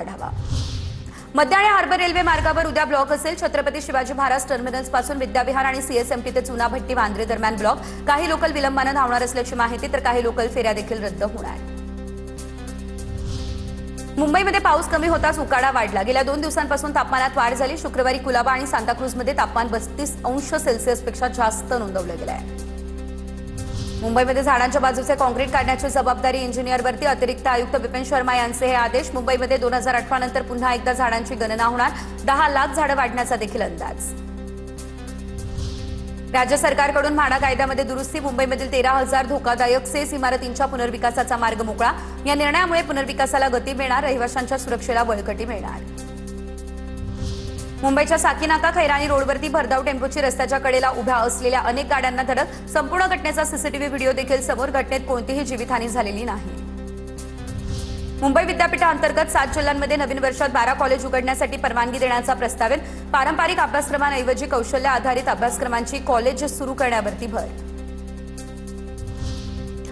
आढावा। मध्य आणि हार्बर रेल्वे मार्गावर उद्या ब्लॉक असेल। छत्रपती शिवाजी महाराज टर्मिनल्स पासून विद्याविहार आणि सीएसएमटी ते चुनाभट्टी वांद्रे दरम्यान ब्लॉक। काही लोकल विलंबाने धावणार असल्याची माहिती, तर काही लोकल फेऱ्या देखील रद्द होणार। मुंबईमध्ये पाऊस कमी होताच उकाडा वाढला। गेल्या 2 दिवसांपासून तापमानात वाढ झाली। शुक्रवारी कुलाबा आणि सांताक्रूजमध्ये तापमान 32 अंश सेल्सिअसपेक्षा जास्त नोंदवलं गेलं आहे। मुंबईमध्ये झाडांच्या बाजूचे काँक्रीट काढण्याची जबाबदारी इंजिनियरवरती। अतिरिक्त आयुक्त विपिन शर्मा यांचे हे आदेश। मुंबईमध्ये 2018 नंतर पुन्हा एकदा झाडांची गणना होणार। 10 लाख झाडं वाढण्याचा देखील अंदाज। राज्य सरकारकडून म्हाडा कायद्यामध्ये दुरुस्ती। मुंबईमधील 13,000 धोकादायक सेस इमारतींच्या पुनर्विकासाचा मार्ग मोकळा। या निर्णयामुळे पुनर्विकासाला गती मिळणार, रहिवाशांच्या सुरक्षेला बळकटी मिळणार। मुंबईच्या साकीनाका खैरानी रोडवरती भरधाव टेम्पोची रस्त्याच्या कडेला उभ्या असलेल्या अनेक गाड्यांना धडक। संपूर्ण घटनेचा सीसीटीव्ही व्हिडिओ देखील समोर। घटनेत कोणतीही जीवितहानी झालेली नाही। मुंबई विद्यापीठाअंतर्गत 7 जिल्ह्यांमध्ये नवीन वर्षात 12 कॉलेज उघडण्यासाठी परवानगी देण्याचा प्रस्ताव आहे। पारंपरिक अभ्यासक्रमांऐवजी कौशल्य आधारित अभ्यासक्रमांची कॉलेज सुरू करण्यावरती भर।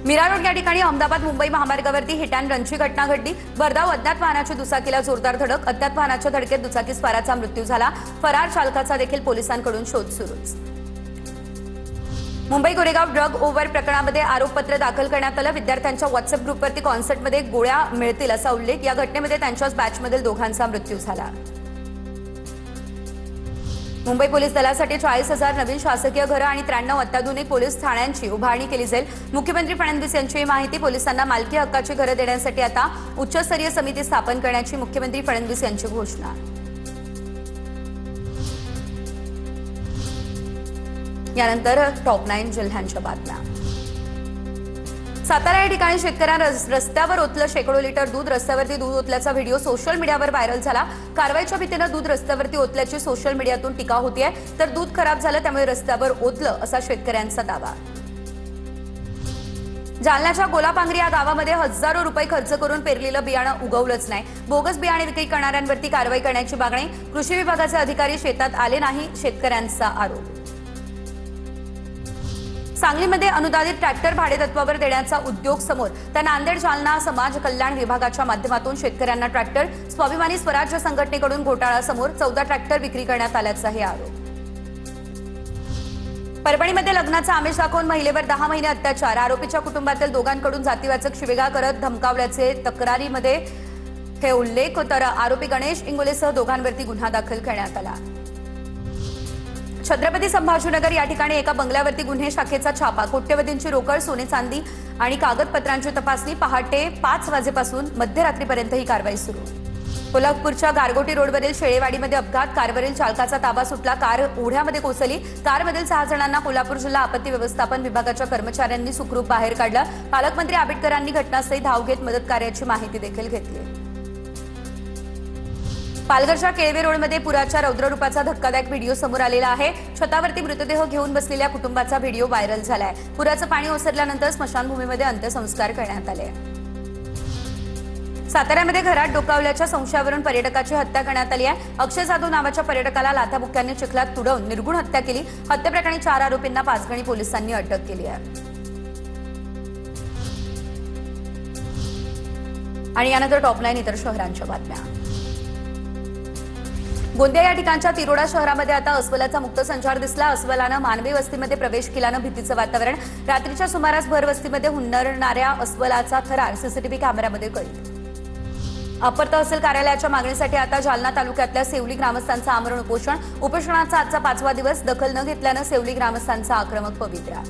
मीरा रोड या ठिकाणी अहमदाबाद मुंबई महामार्गावरती हिट अँड रनची घटना घडली। भरधाव अज्ञात वाहनाची दुचाकीला जोरदार धडक। अज्ञात वाहनाच्या धडकेत दुचाकीस्वाराचा मृत्यू झाला। फरार चालकाचा देखील पोलिसांकडून शोध सुरूच। मुंबई गोरेगाव ड्रग ओव्हर प्रकरणामध्ये आरोपपत्र दाखल करण्यात आलं। विद्यार्थ्यांच्या व्हॉट्सअप ग्रुपवरती कॉन्सर्टमध्ये गोळ्या मिळतील असा उल्लेख। या घटनेमध्ये त्यांच्याच बॅचमधील दोघांचा मृत्यू झाला। मुंबई पोलीस दलासाठी 40,000 नवीन शासकीय घरं आणि 93 अत्याधुनिक पोलीस ठाण्यांची उभारणी केली जाईल। मुख्यमंत्री फडणवीस यांची माहिती। पोलिसांना मालकी हक्काची घरं देण्यासाठी आता उच्चस्तरीय समिती स्थापन करण्याची मुख्यमंत्री फडणवीस यांची घोषणा। यानंतर टॉप 9 जिल्ह्यांच्या बातम्या। सातारा या ठिकाणी शेतकऱ्यांना रस्त्यावर ओतलं शेकडो लिटर दूध। रस्त्यावरती दूध ओतल्याचा व्हिडिओ सोशल मीडियावर व्हायरल झाला। कारवाईच्या भीतीनं दूध रस्त्यावरती ओतल्याची सोशल मीडियातून टीका होतीये, तर दूध खराब झालं त्यामुळे रस्त्यावर ओतलं असा शेतकऱ्यांचा दावा। जालन्याच्या गोलापांगरी या गावामध्ये हजारो रुपये खर्च करून पेरलेलं बियाणं उगवलंच नाही। बोगस बियाणे विक्री करणाऱ्यांवरती कारवाई करण्याची मागणी। कृषी विभागाचे अधिकारी शेतात आले नाही, शेतकऱ्यांचा आरोप। सांगलीमध्ये अनुदानित ट्रॅक्टर भाडेतत्वावर देण्याचा उद्योग समोर, तर नांदेड जालना समाज कल्याण विभागाच्या माध्यमातून शेतकऱ्यांना ट्रॅक्टर। स्वाभिमानी स्वराज्य संघटनेकडून घोटाळा समोर, 14 ट्रॅक्टर विक्री करण्यात आल्याचाही आरोप। परभणीमध्ये लग्नाचा आमिष दाखवून महिलेवर 10 महिने अत्याचार। आरोपीच्या कुटुंबातील दोघांकडून जातीवाचक शिवीगाळ करत धमकावल्याचे तक्रारीमध्ये हे उल्लेख, तर आरोपी गणेश इंगोलेसह दोघांवरती गुन्हा दाखल करण्यात आला। छत्रपती संभाजीनगर या ठिकाणी एका बंगल्यावरती गुन्हे शाखेचा छापा। कोट्यवधींची रोकड, सोने चांदी आणि कागदपत्रांची तपासणी। पहाटे 5 वाजेपासून मध्यरात्रीपर्यंत ही कारवाई सुरू। कोल्हापूरच्या गारगोटी रोडवरील शेळेवाडीमध्ये अपघात। कारवरील चालकाचा ताबा सुटला। कार ओढ्यामध्ये कोसळली। कारमधील 6 जणांना कोल्हापूर जिल्हा आपत्ती व्यवस्थापन विभागाच्या कर्मचाऱ्यांनी सुखरूप बाहेर काढलं। पालकमंत्री आबिटकरांनी घटनास्थळी धाव घेत मदत कार्याची माहिती देखील घेतली। पालघरच्या केळवे रोडमध्ये पुराच्या रौद्ररूपाचा धक्कादायक व्हिडिओ समोर आलेला आहे। छतावरती मृतदेह घेऊन बसलेल्या कुटुंबाचा व्हिडिओ व्हायरल झालाय। पुराचं पाणी ओसरल्यानंतर स्मशानभूमीमध्ये अंत्यसंस्कार करण्यात आले। साताऱ्यामध्ये घरात डोकावल्याच्या संशयावरून पर्यटकाची हत्या करण्यात आली आहे। अक्षय जाधव नावाच्या पर्यटकाला लाथाबुक्क्यांनी चिखलात तुडवून निर्गुण हत्या केली। हत्येप्रकरणी 4 आरोपींना पाचगणी पोलिसांनी अटक केली आहे। आणि यानंतर टॉप 9 इतर शहरांच्या बातम्या। गोंदिया या ठिकाणच्या तिरोडा शहरामध्ये आता अस्वलाचा मुक्त संचार दिसला। अस्वलानं मानवी वस्तीमध्ये प्रवेश केल्यानं भीतीचं वातावरण। रात्रीच्या सुमारास भरवस्तीमध्ये हुंडणाऱ्या अस्वलाचा थरार सीसीटीव्ही कॅमेऱ्यामध्ये कैद। अपर तहसील कार्यालयाच्या मागणीसाठी आता जालना तालुक्यातल्या सेवली ग्रामस्थांचं आमरण उपोषण। उपोषणाचा आजचा 5वा दिवस। दखल न घेतल्यानं सेवली ग्रामस्थांचा आक्रमक पवित्रा।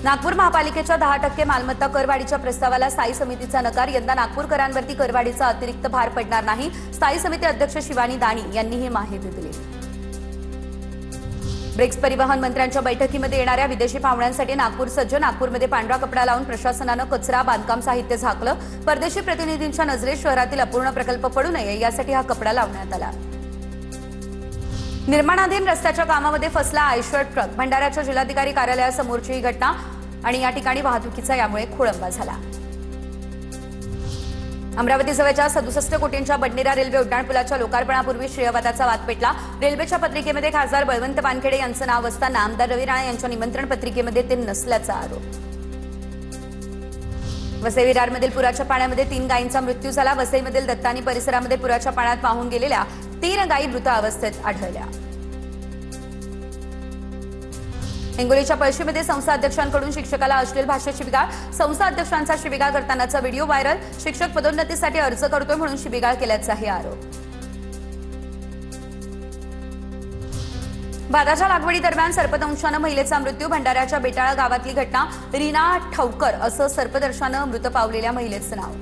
नागपूर महापालिकेच्या 10% मालमत्ता करवाढीच्या प्रस्तावाला स्थायी समितीचा नकार। यंदा नागपूरकरांवरती करवाढीचा अतिरिक्त भार पडणार नाही। स्थायी समिती अध्यक्ष शिवानी दाणी यांनी ही माहिती दिली। ब्रिक्स परिवहन मंत्र्यांच्या बैठकीमध्ये येणाऱ्या विदेशी पाहुण्यांसाठी नागपूर सज्ज। नागपूरमध्ये पांढरा कपडा लावून प्रशासनानं कचरा, बांधकाम साहित्य झाकलं। परदेशी प्रतिनिधींच्या नजरेत शहरातील अपूर्ण प्रकल्प पडू नये यासाठी हा कपडा लावण्यात आला। निर्माणाधीन रस्त्याच्या कामामध्ये फसला आयशर ट्रक। भंडाऱ्याच्या जिल्हाधिकारी कार्यालयासमोरची ही घटना आणि या ठिकाणी वाहतुकीचा यामुळे खोळंबा झाला। अमरावती जवळच्या 67 कोटींच्या बडनेरा रेल्वे उड्डाणपुलाच्या लोकार्पणापूर्वी श्रेयवादाचा वाद पेटला। रेल्वेच्या पत्रिकेमध्ये खासदार बळवंत वानखेडे यांचं नाव असताना आमदार रवी राणा यांच्या निमंत्रण पत्रिकेमध्ये ते नसल्याचा आरोप। वसई विरारमधील पुराच्या पाण्यामध्ये 3 गायींचा मृत्यू झाला. वसईमधील दत्तानी परिसरामध्ये पुराच्या पाण्यात वाहून गेलेल्या 3 गायी मृत अवस्थेत आढळल्या. हिंगोलीच्या पळशीमध्ये संस्था अध्यक्षांकडून शिक्षकाला अश्लील भाषेत शिवीगाळ. संस्था अध्यक्षांचा शिवीगाळ करतानाचा व्हिडिओ व्हायरल. शिक्षक पदोन्नतीसाठी अर्ज करतोय म्हणून शिवीगाळ केल्याचाही आरोप. भाताच्या लागवडीदरम्यान सर्पदंशानं महिलेचा मृत्यू. भंडाऱ्याच्या बेटाळा गावातली घटना. रीना ठवकर असं सर्पदंशानं मृत पावलेल्या महिलेचं नाव.